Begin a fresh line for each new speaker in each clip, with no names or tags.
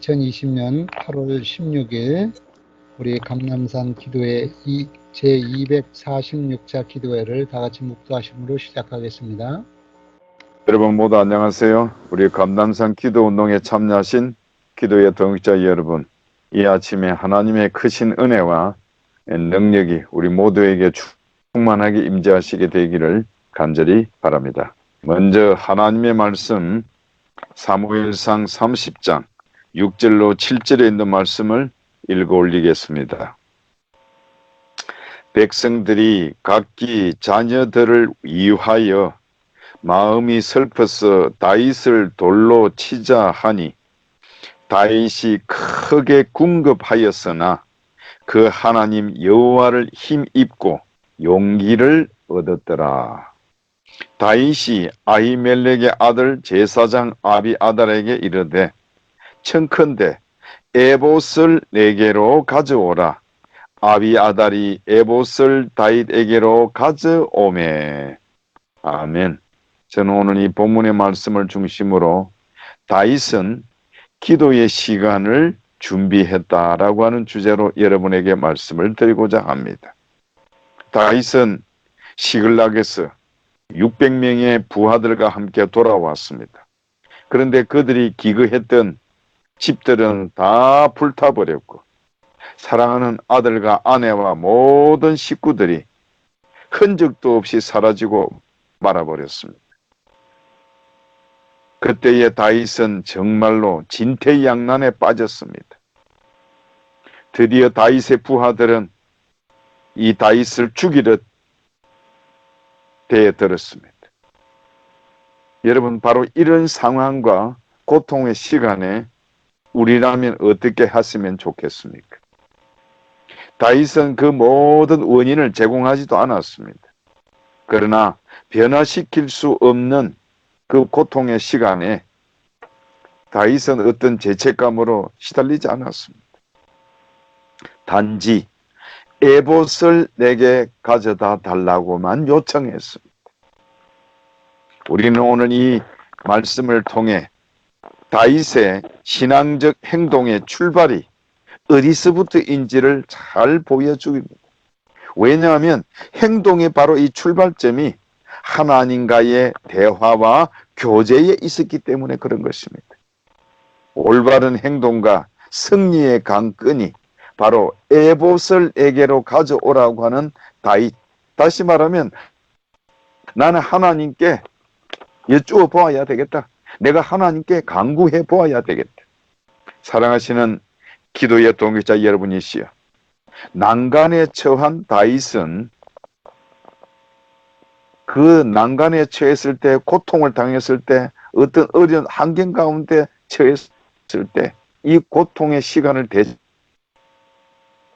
2020년 8월 16일 우리 감람산 기도회 제246차 기도회를 다 같이 묵도하심으로 시작하겠습니다.
여러분 모두 안녕하세요. 우리 감람산 기도운동에 참여하신 기도회 동역자 여러분, 이 아침에 하나님의 크신 은혜와 능력이 우리 모두에게 충만하게 임재하시게 되기를 간절히 바랍니다. 먼저 하나님의 말씀 사무엘상 30장 6절로 7절에 있는 말씀을 읽어 올리겠습니다. 백성들이 각기 자녀들을 위하여 마음이 슬퍼서 다윗을 돌로 치자 하니 다윗이 크게 궁급하였으나 그 하나님 여호와를 힘입고 용기를 얻었더라. 다윗이 아히멜렉의 아들 제사장 아비아달에게 이르되 청컨대 에봇을 내게로 가져오라. 아비아달이 에봇을 다윗에게로 가져오매. 아멘. 저는 오늘 이 본문의 말씀을 중심으로 다윗은 기도의 시간을 준비했다라고 하는 주제로 여러분에게 말씀을 드리고자 합니다. 다윗은 시글락에서 600명의 부하들과 함께 돌아왔습니다. 그런데 그들이 기거했던 집들은 다 불타버렸고 사랑하는 아들과 아내와 모든 식구들이 흔적도 없이 사라지고 말아버렸습니다. 그때의 다윗은 정말로 진퇴양난에 빠졌습니다. 드디어 다윗의 부하들은 이 다윗을 죽이듯 대들었습니다. 여러분, 바로 이런 상황과 고통의 시간에 우리라면 어떻게 했으면 좋겠습니까? 다윗은 그 모든 원인을 제공하지도 않았습니다. 그러나 변화시킬 수 없는 그 고통의 시간에 다윗은 어떤 죄책감으로 시달리지 않았습니다. 단지 에봇을 내게 가져다 달라고만 요청했습니다. 우리는 오늘 이 말씀을 통해 다윗의 신앙적 행동의 출발이 어디서부터인지를 잘 보여줍니다. 왜냐하면 행동이 바로 이 출발점이 하나님과의 대화와 교제에 있었기 때문에 그런 것입니다. 올바른 행동과 승리의 강끈이 바로 에봇을 에게로 가져오라고 하는 다윗. 다시 말하면 나는 하나님께 여쭈어 보아야 되겠다. 내가 하나님께 간구해 보아야 되겠다. 사랑하시는 기도의 동역자 여러분이시여, 난간에 처한 다윗은 그 난간에 처했을 때, 고통을 당했을 때, 어떤 어려운 환경 가운데 처했을 때 이 고통의 시간을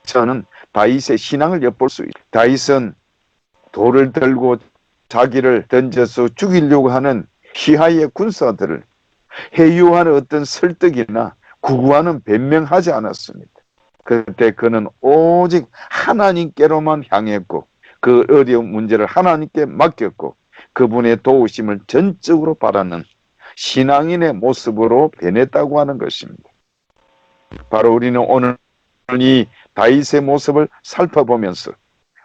대처하는 다윗의 신앙을 엿볼 수 있다. 다윗은 돌을 들고 자기를 던져서 죽이려고 하는 시하의 군사들을 해유하는 어떤 설득이나 구구하는 변명하지 않았습니다. 그때 그는 오직 하나님께로만 향했고 그 어려운 문제를 하나님께 맡겼고 그분의 도우심을 전적으로 바라는 신앙인의 모습으로 변했다고 하는 것입니다. 바로 우리는 오늘 이 다윗의 모습을 살펴보면서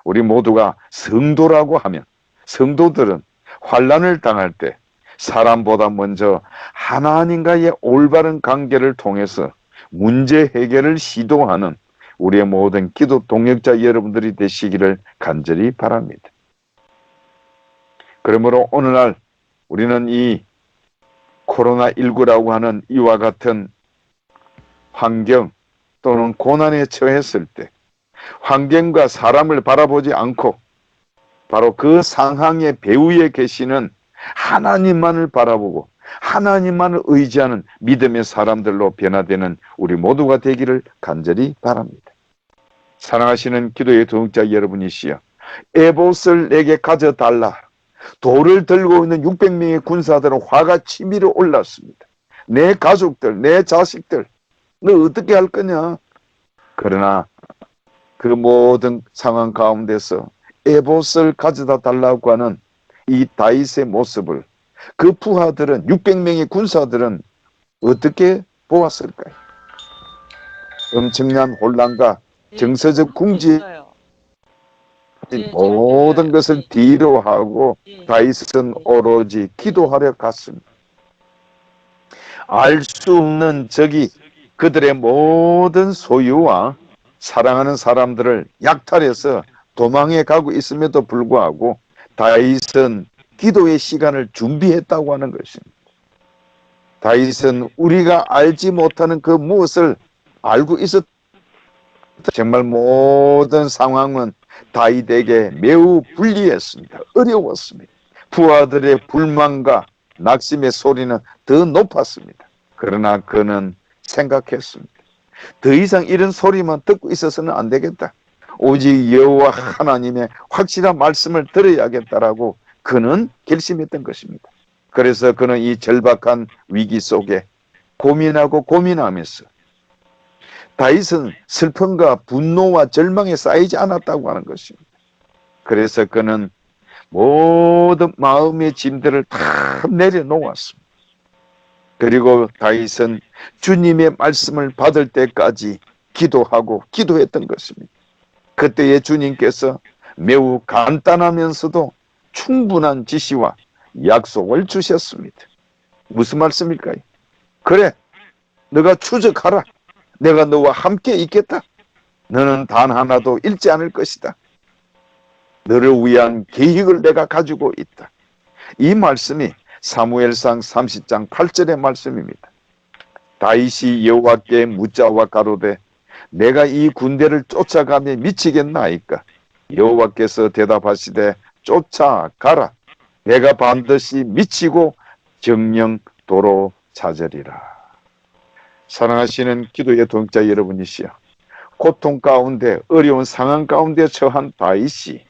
우리 모두가 성도라고 하면 성도들은 환난을 당할 때 사람보다 먼저 하나님과의 올바른 관계를 통해서 문제 해결을 시도하는 우리의 모든 기도 동역자 여러분들이 되시기를 간절히 바랍니다. 그러므로 오늘날 우리는 이 코로나19라고 하는 이와 같은 환경 또는 고난에 처했을 때 환경과 사람을 바라보지 않고 바로 그 상황의 배후에 계시는 하나님만을 바라보고 하나님만을 의지하는 믿음의 사람들로 변화되는 우리 모두가 되기를 간절히 바랍니다. 사랑하시는 기도의 동역자 여러분이시여, 에봇을 내게 가져달라. 돌을 들고 있는 600명의 군사들은 화가 치밀어 올랐습니다. 내 가족들, 내 자식들, 너 어떻게 할 거냐? 그러나 그 모든 상황 가운데서 에봇을 가져다 달라고 하는 이 다윗의 모습을 그 부하들은 600명의 군사들은 어떻게 보았을까요? 엄청난 혼란과 정서적 궁지
있어요.
모든 것을 뒤로 하고 다윗은 오로지 기도하려 갔습니다. 알 수 없는 적이 그들의 모든 소유와 사랑하는 사람들을 약탈해서 도망해 가고 있음에도 불구하고 다윗은 기도의 시간을 준비했다고 하는 것입니다. 다윗은 우리가 알지 못하는 그 무엇을 알고 있었. 정말 모든 상황은 다윗에게 매우 불리했습니다. 어려웠습니다. 부하들의 불만과 낙심의 소리는 더 높았습니다. 그러나 그는 생각했습니다. 더 이상 이런 소리만 듣고 있어서는 안 되겠다. 오직 여호와 하나님의 확실한 말씀을 들어야겠다라고 그는 결심했던 것입니다. 그래서 그는 이 절박한 위기 속에 고민하고 고민하면서 다윗은 슬픔과 분노와 절망에 쌓이지 않았다고 하는 것입니다. 그래서 그는 모든 마음의 짐들을 다 내려놓았습니다. 그리고 다윗은 주님의 말씀을 받을 때까지 기도하고 기도했던 것입니다. 그때에 주님께서 매우 간단하면서도 충분한 지시와 약속을 주셨습니다. 무슨 말씀일까요? 그래, 너가 추적하라. 내가 너와 함께 있겠다. 너는 단 하나도 잃지 않을 것이다. 너를 위한 계획을 내가 가지고 있다. 이 말씀이 사무엘상 30장 8절의 말씀입니다. 다윗이 여호와께 묻자와 가로되 내가 이 군대를 쫓아가며 미치겠나이까? 여호와께서 대답하시되 쫓아가라. 내가 반드시 미치고 정령도로 찾으리라. 사랑하시는 기도의 동자 여러분이시여, 고통 가운데 어려운 상황 가운데 처한 다윗이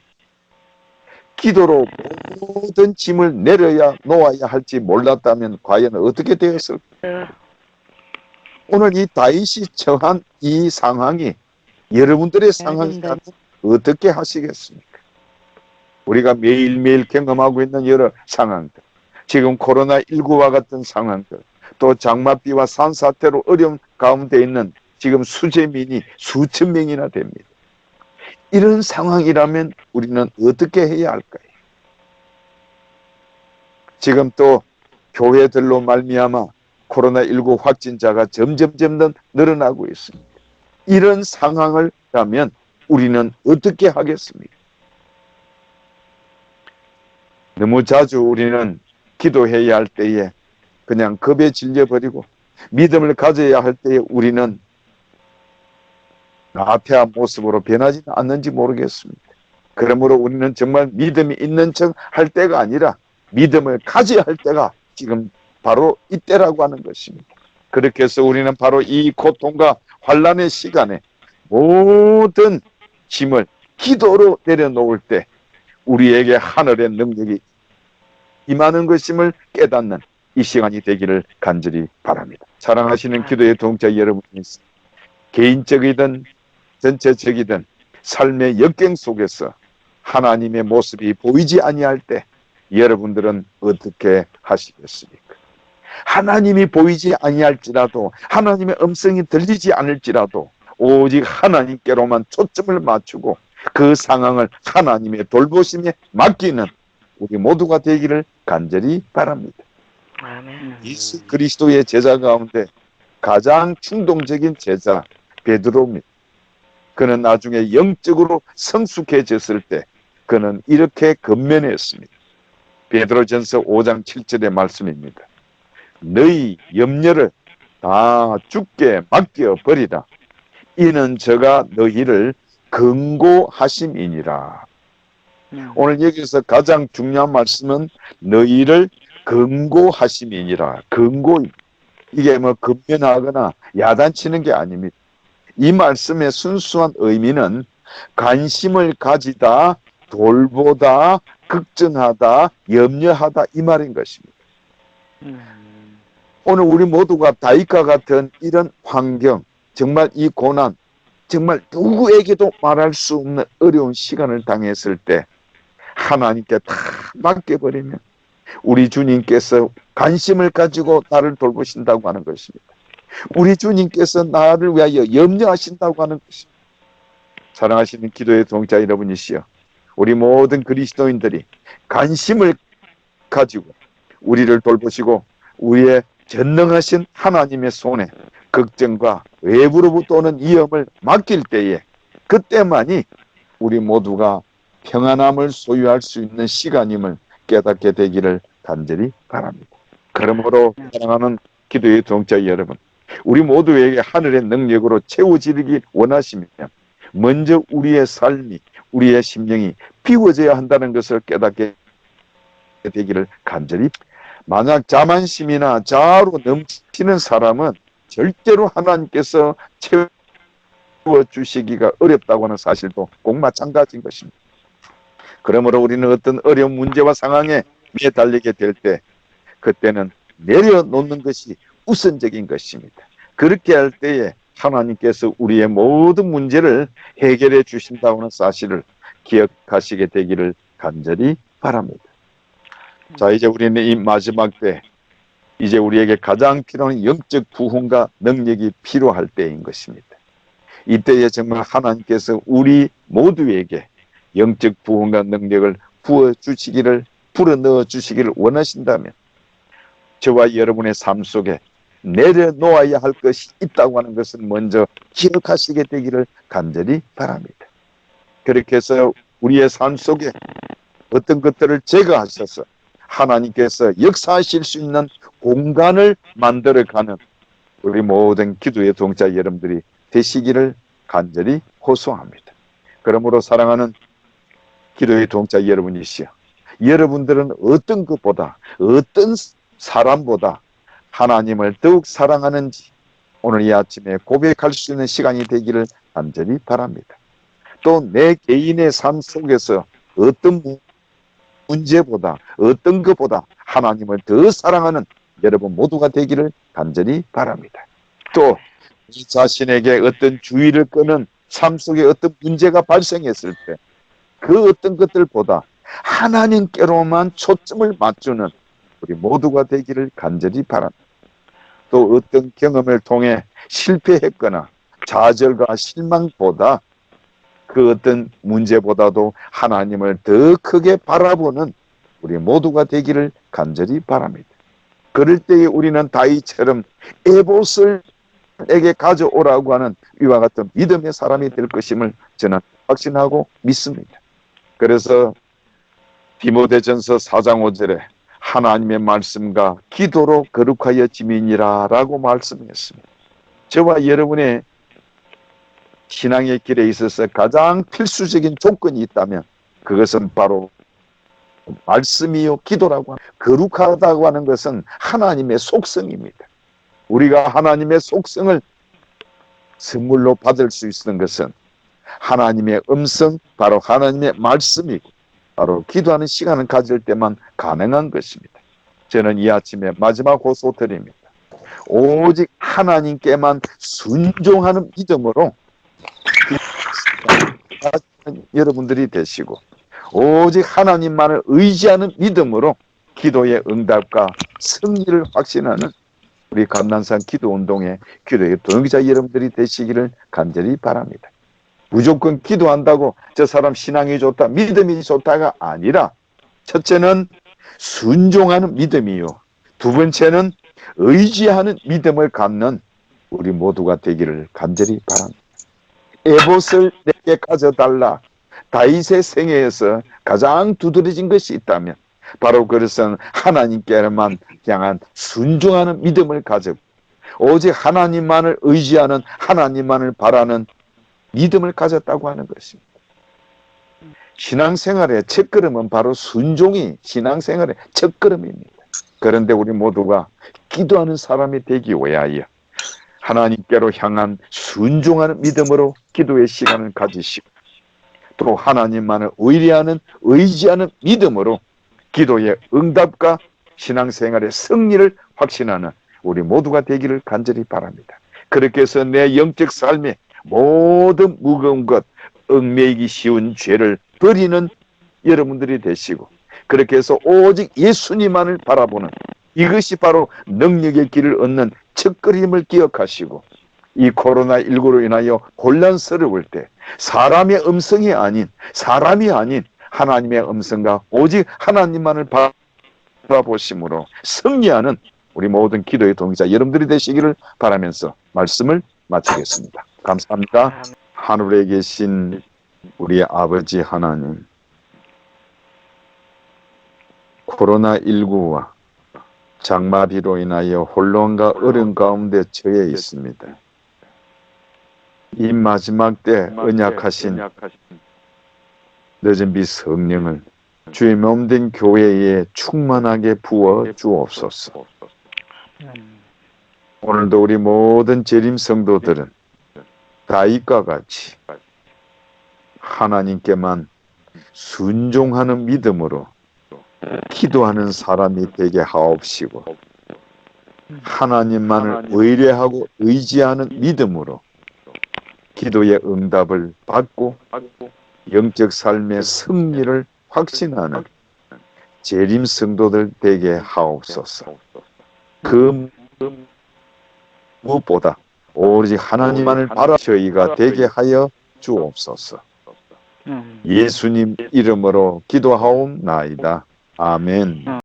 기도로 모든 짐을 내려야 놓아야 할지 몰랐다면 과연 어떻게 되었을까요? 오늘 이 다윗이 처한 이 상황이 여러분들의 상황이라면 어떻게 하시겠습니까? 우리가 매일매일 경험하고 있는 여러 상황들, 지금 코로나19와 같은 상황들, 또 장맛비와 산사태로 어려운 가운데 있는 지금 수재민이 수천 명이나 됩니다. 이런 상황이라면 우리는 어떻게 해야 할까요? 지금 또 교회들로 말미암아 코로나19 확진자가 점점 늘어나고 있습니다. 이런 상황을 하면 우리는 어떻게 하겠습니까? 너무 자주 우리는 기도해야 할 때에 그냥 겁에 질려버리고 믿음을 가져야 할 때에 우리는 나태한 모습으로 변하지는 않는지 모르겠습니다. 그러므로 우리는 정말 믿음이 있는 척 할 때가 아니라 믿음을 가져야 할 때가 지금 바로 이때라고 하는 것입니다. 그렇게 해서 우리는 바로 이 고통과 환난의 시간에 모든 짐을 기도로 내려놓을 때 우리에게 하늘의 능력이 임하는 것임을 깨닫는 이 시간이 되기를 간절히 바랍니다. 사랑하시는 기도의 동자 여러분, 개인적이든 전체적이든 삶의 역경 속에서 하나님의 모습이 보이지 아니할 때 여러분들은 어떻게 하시겠습니까? 하나님이 보이지 아니할지라도, 하나님의 음성이 들리지 않을지라도 오직 하나님께로만 초점을 맞추고 그 상황을 하나님의 돌보심에 맡기는 우리 모두가 되기를 간절히 바랍니다.
아멘.
예수 그리스도의 제자 가운데 가장 충동적인 제자 베드로입니다. 그는 나중에 영적으로 성숙해졌을 때 그는 이렇게 권면했습니다. 베드로전서 5장 7절의 말씀입니다. 너희 염려를 다 주께 맡겨버리라. 이는 저가 너희를 근고하심이니라. 오늘 여기서 가장 중요한 말씀은 너희를 근고하심이니라. 근고, 이게 뭐 급면하거나 야단치는 게 아닙니다. 이 말씀의 순수한 의미는 관심을 가지다, 돌보다, 걱정하다, 염려하다, 이 말인 것입니다. 오늘 우리 모두가 다윗과 같은 이런 환경, 정말 이 고난, 정말 누구에게도 말할 수 없는 어려운 시간을 당했을 때 하나님께 다 맡겨버리면 우리 주님께서 관심을 가지고 나를 돌보신다고 하는 것입니다. 우리 주님께서 나를 위하여 염려하신다고 하는 것입니다. 사랑하시는 기도의 동자 여러분이시여, 우리 모든 그리스도인들이 관심을 가지고 우리를 돌보시고 우리의 전능하신 하나님의 손에 걱정과 외부로부터 오는 위험을 맡길 때에, 그때만이 우리 모두가 평안함을 소유할 수 있는 시간임을 깨닫게 되기를 간절히 바랍니다. 그러므로 사랑하는 기도의 동자 여러분, 우리 모두에게 하늘의 능력으로 채워지기 원하시면 먼저 우리의 삶이, 우리의 심령이 비워져야 한다는 것을 깨닫게 되기를 간절히. 만약 자만심이나 자아로 넘치는 사람은 절대로 하나님께서 채워주시기가 어렵다고 하는 사실도 꼭 마찬가지인 것입니다. 그러므로 우리는 어떤 어려운 문제와 상황에 매달리게 될 때, 그때는 내려놓는 것이 우선적인 것입니다. 그렇게 할 때에 하나님께서 우리의 모든 문제를 해결해 주신다고 하는 사실을 기억하시게 되기를 간절히 바랍니다. 자, 이제 우리는 이 마지막 때, 이제 우리에게 가장 필요한 영적 부흥과 능력이 필요할 때인 것입니다. 이때에 정말 하나님께서 우리 모두에게 영적 부흥과 능력을 불어넣어 주시기를 원하신다면, 저와 여러분의 삶 속에 내려놓아야 할 것이 있다고 하는 것을 먼저 기억하시게 되기를 간절히 바랍니다. 그렇게 해서 우리의 삶 속에 어떤 것들을 제거하셔서 하나님께서 역사하실 수 있는 공간을 만들어가는 우리 모든 기도의 동자 여러분들이 되시기를 간절히 호소합니다. 그러므로 사랑하는 기도의 동자 여러분이시여, 여러분들은 어떤 것보다, 어떤 사람보다 하나님을 더욱 사랑하는지 오늘 이 아침에 고백할 수 있는 시간이 되기를 간절히 바랍니다. 또 내 개인의 삶 속에서 어떤 문제보다, 어떤 것보다 하나님을 더 사랑하는 여러분 모두가 되기를 간절히 바랍니다. 또 이 자신에게 어떤 주의를 끄는 삶 속에 어떤 문제가 발생했을 때 그 어떤 것들보다 하나님께로만 초점을 맞추는 우리 모두가 되기를 간절히 바랍니다. 또 어떤 경험을 통해 실패했거나 좌절과 실망보다 그 어떤 문제보다도 하나님을 더 크게 바라보는 우리 모두가 되기를 간절히 바랍니다. 그럴 때에 우리는 다윗처럼 에봇을에게 가져오라고 하는 이와 같은 믿음의 사람이 될 것임을 저는 확신하고 믿습니다. 그래서 디모데전서 4장 5절에 하나님의 말씀과 기도로 거룩하여 지민이라 라고 말씀했습니다. 저와 여러분의 신앙의 길에 있어서 가장 필수적인 조건이 있다면 그것은 바로 말씀이요 기도라고 합니다. 거룩하다고 하는 것은 하나님의 속성입니다. 우리가 하나님의 속성을 선물로 받을 수 있는 것은 하나님의 음성, 바로 하나님의 말씀이고 바로 기도하는 시간을 가질 때만 가능한 것입니다. 저는 이 아침에 마지막 호소 드립니다. 오직 하나님께만 순종하는 믿음으로 여러분들이 되시고, 오직 하나님만을 의지하는 믿음으로 기도의 응답과 승리를 확신하는 우리 감난산 기도운동의 기도의 동역자 여러분들이 되시기를 간절히 바랍니다. 무조건 기도한다고 저 사람 신앙이 좋다, 믿음이 좋다가 아니라, 첫째는 순종하는 믿음이요, 두 번째는 의지하는 믿음을 갖는 우리 모두가 되기를 간절히 바랍니다. 에봇을 내게 가져달라. 다윗의 생애에서 가장 두드러진 것이 있다면 바로 그것은 하나님께만 향한 순종하는 믿음을 가지고 오직 하나님만을 의지하는, 하나님만을 바라는 믿음을 가졌다고 하는 것입니다. 신앙생활의 첫걸음은 바로 순종이 신앙생활의 첫걸음입니다. 그런데 우리 모두가 기도하는 사람이 되기 위하여 하나님께로 향한 순종하는 믿음으로 기도의 시간을 가지시고, 또 하나님만을 의지하는 믿음으로 기도의 응답과 신앙생활의 승리를 확신하는 우리 모두가 되기를 간절히 바랍니다. 그렇게 해서 내 영적 삶에 모든 무거운 것, 얽매이기 쉬운 죄를 버리는 여러분들이 되시고, 그렇게 해서 오직 예수님만을 바라보는 이것이 바로 능력의 길을 얻는 첫걸음을 기억하시고 이 코로나19로 인하여 혼란스러울 때 사람의 음성이 아닌 사람이 아닌 하나님의 음성과 오직 하나님만을 바라보심으로 승리하는 우리 모든 기도의 동기자 여러분들이 되시기를 바라면서 말씀을 마치겠습니다. 감사합니다. 하늘에 계신 우리 아버지 하나님, 코로나19와 장마비로 인하여 혼란과 어려움 가운데 처해 있습니다. 이 마지막 때 언약하신 늦은 비 성령을 주의 몸된 교회에 충만하게 부어 주옵소서. 오늘도 우리 모든 재림 성도들은 다윗과 같이 하나님께만 순종하는 믿음으로 기도하는 사람이 되게 하옵시고 하나님만을 의뢰하고 의지하는 믿음으로 기도의 응답을 받고 영적 삶의 승리를 확신하는 재림 성도들 되게 하옵소서. 그 무엇보다 오로지 하나님만을 바라 저희가 되게 하여 주옵소서. 예수님 이름으로 기도하옵나이다. 아멘.